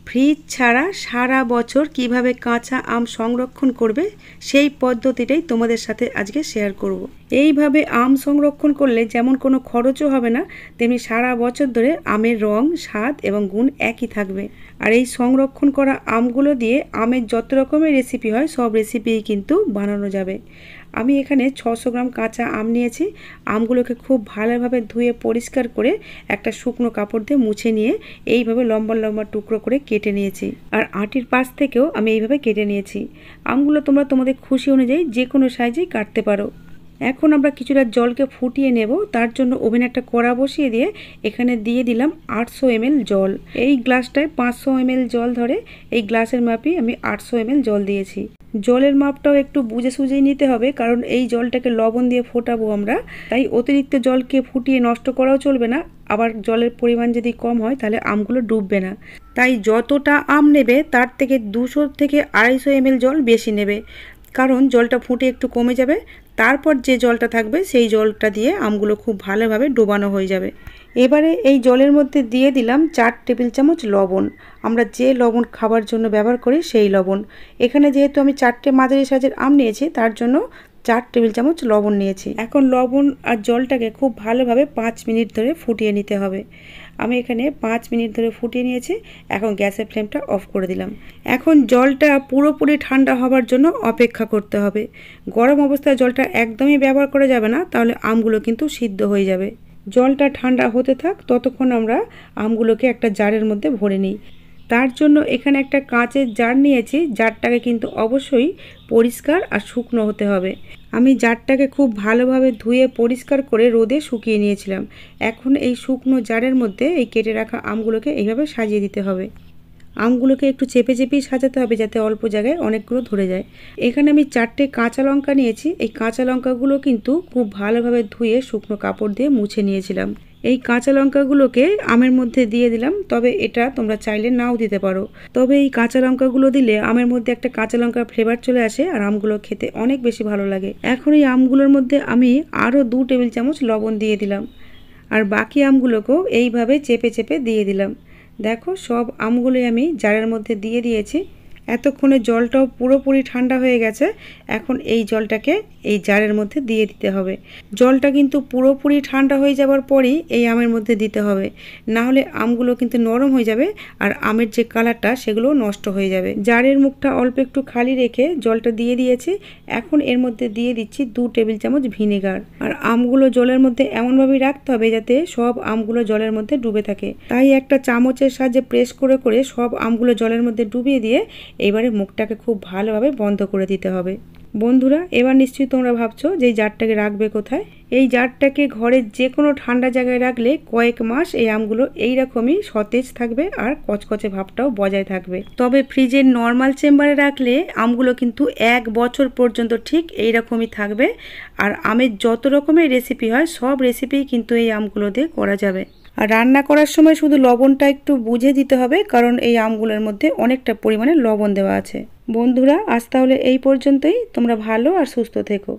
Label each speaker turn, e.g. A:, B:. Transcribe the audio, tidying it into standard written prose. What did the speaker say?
A: Fridge ছাড়া সারা বছর কিভাবে কাঁচা আম সংরক্ষণ করবে সেই পদ্ধতিটাই তোমাদের সাথে আজকে শেয়ার করব। এইভাবে আম সংরক্ষণ করলে যেমন কোনো খরচও হবে না, তেমনি সারা বছর ধরে আমের রং, স্বাদ এবং গুণ একই থাকবে। আর এই সংরক্ষণ করা আমগুলো দিয়ে আমের যত রকমের রেসিপি হয় সব রেসিপিই কিন্তু বানানো যাবে। আমি এখানে 600 গ্রাম কাঁচা আম নিয়েছি। আমগুলোকে খুব ভালোভাবে ধুয়ে পরিষ্কার করে একটা শুকনো কাপড় দিয়ে মুছে নিয়ে এইভাবে লম্বা লম্বা টুকরো করে কেটে নিয়েছি। আর আটির পাশ থেকেও আমি এইভাবে কেটে নিয়েছি। আমগুলো তোমরা তোমাদের খুশি অনুযায়ী যে কোনো সাইজেই কাটতে পারো। এখন আমরা কিছুটা জলকে ফুটিয়ে নেব। তার জন্য ওভেনে একটা কড়া বসিয়ে দিয়ে এখানে দিয়ে দিলাম 800 ml জল। এই গ্লাসটায় 500 ml জল ধরে, এই গ্লাসের মাপই আমি 800 ml জল দিয়েছি। জলের মাপটাও একটু বুঝে সুঝেই নিতে হবে, কারণ এই জলটাকে লবণ দিয়ে ফোটাবো আমরা, তাই অতিরিক্ত জলকে ফুটিয়ে নষ্ট করাও চলবে না। আবার জলের পরিমাণ যদি কম হয় তাহলে আমগুলো ডুববে না। তাই যতটা আম নেবে তার থেকে 200 থেকে 250 ml জল বেশি নেবে, কারণ জলটা ফুটে একটু কমে যাবে। তারপর যে জলটা থাকবে সেই জলটা দিয়ে আমগুলো খুব ভালোভাবে ডোবানো হয়ে যাবে। এবারে এই জলের মধ্যে দিয়ে দিলাম 4 টেবিল চামচ লবণ। আমরা যে লবণ খাবার জন্য ব্যবহার করি সেই লবণ। এখানে যেহেতু আমি 4টে মাঝারি সাইজের আম নিয়েছি, তার জন্য 4 টেবিল চামচ লবণ নিয়েছি। এখন লবণ আর জলটাকে খুব ভালোভাবে 5 মিনিট ধরে ফুটিয়ে নিতে হবে। আমি এখানে 5 মিনিট ধরে ফুটিয়ে নিয়েছি। এখন গ্যাসের ফ্লেমটা অফ করে দিলাম। এখন জলটা পুরোপুরি ঠান্ডা হবার জন্য অপেক্ষা করতে হবে। গরম অবস্থায় জলটা একদমই ব্যবহার করা যাবে না, তাহলে আমগুলো কিন্তু সিদ্ধ হয়ে যাবে। জলটা ঠান্ডা হতে থাক, ততক্ষণ আমরা আমগুলোকে একটা জারের মধ্যে ভরে নিই। তার জন্য এখানে একটা কাঁচের জার নিয়েছি। জারটাকে কিন্তু অবশ্যই পরিষ্কার আর শুকনো হতে হবে। আমি জারটাকে খুব ভালোভাবে ধুয়ে পরিষ্কার করে রোদে শুকিয়ে নিয়েছিলাম। এখন এই শুকনো জারের মধ্যে এই কেটে রাখা আমগুলোকে এইভাবে সাজিয়ে দিতে হবে। আমগুলোকে একটু চেপে চেপেই সাজাতে হবে, যাতে অল্প জায়গায় অনেকগুলো ধরে যায়। এখানে আমি 4টে কাঁচা লঙ্কা নিয়েছি। এই কাঁচা লঙ্কাগুলো কিন্তু খুব ভালোভাবে ধুয়ে শুকনো কাপড় দিয়ে মুছে নিয়েছিলাম। এই কাঁচা লঙ্কাগুলোকে আমের মধ্যে দিয়ে দিলাম, তবে এটা তোমরা চাইলে নাও দিতে পারো। তবে এই কাঁচা লঙ্কাগুলো দিলে আমের মধ্যে একটা কাঁচা লঙ্কার ফ্লেভার চলে আসে আর আমগুলো খেতে অনেক বেশি ভালো লাগে। এখন এই আমগুলোর মধ্যে আমি আরও 2 টেবিল চামচ লবণ দিয়ে দিলাম, আর বাকি আমগুলোকেও এইভাবে চেপে চেপে দিয়ে দিলাম। দেখো, সব আমগুলোই আমি জারের মধ্যে দিয়ে দিয়েছি। এতক্ষণে জলটাও পুরোপুরি ঠান্ডা হয়ে গেছে। এখন এই জলটাকে এই জারের মধ্যে দিয়ে দিতে হবে। জলটা কিন্তু পুরোপুরি ঠান্ডা হয়ে যাওয়ার পরই এই আমের মধ্যে দিতে হবে, না হলে আমগুলো কিন্তু নরম হয়ে যাবে আর আমের যে কালারটা সেগুলো নষ্ট হয়ে যাবে। জারের মুখটা অল্প একটু খালি রেখে জলটা দিয়ে দিয়েছি। এখন এর মধ্যে দিয়ে দিচ্ছি 2 টেবিল চামচ ভিনেগার। আর আমগুলো জলের মধ্যে এমনভাবেই রাখতে হবে যাতে সব আমগুলো জলের মধ্যে ডুবে থাকে। তাই একটা চামচের সাহায্যে প্রেস করে করে সব আমগুলো জলের মধ্যে ডুবিয়ে দিয়ে এবারে মুখটাকে খুব ভালোভাবে বন্ধ করে দিতে হবে। বন্ধুরা, এবার নিশ্চয়ই তোমরা ভাবছো যে এই জারটাকে রাখবে কোথায়। এই জারটাকে ঘরের যে কোনো ঠান্ডা জায়গায় রাখলে কয়েক মাস এই আমগুলো এইরকমই সতেজ থাকবে আর কচকচে ভাবটাও বজায় থাকবে। তবে ফ্রিজের নর্মাল চেম্বারে রাখলে আমগুলো কিন্তু 1 বছর পর্যন্ত ঠিক এইরকমই থাকবে। আর আমের যত রকমের রেসিপি হয় সব রেসিপিই কিন্তু এই আমগুলো দিয়ে করা যাবে। আর রান্না করার সময় শুধু লবণটা একটু বুঝে দিতে হবে, কারণ এই আমগুলোর মধ্যে অনেকটা পরিমাণে লবণ দেওয়া আছে। বন্ধুরা, আজ তাহলে এই পর্যন্তই। তোমরা ভালো আর সুস্থ থেকো।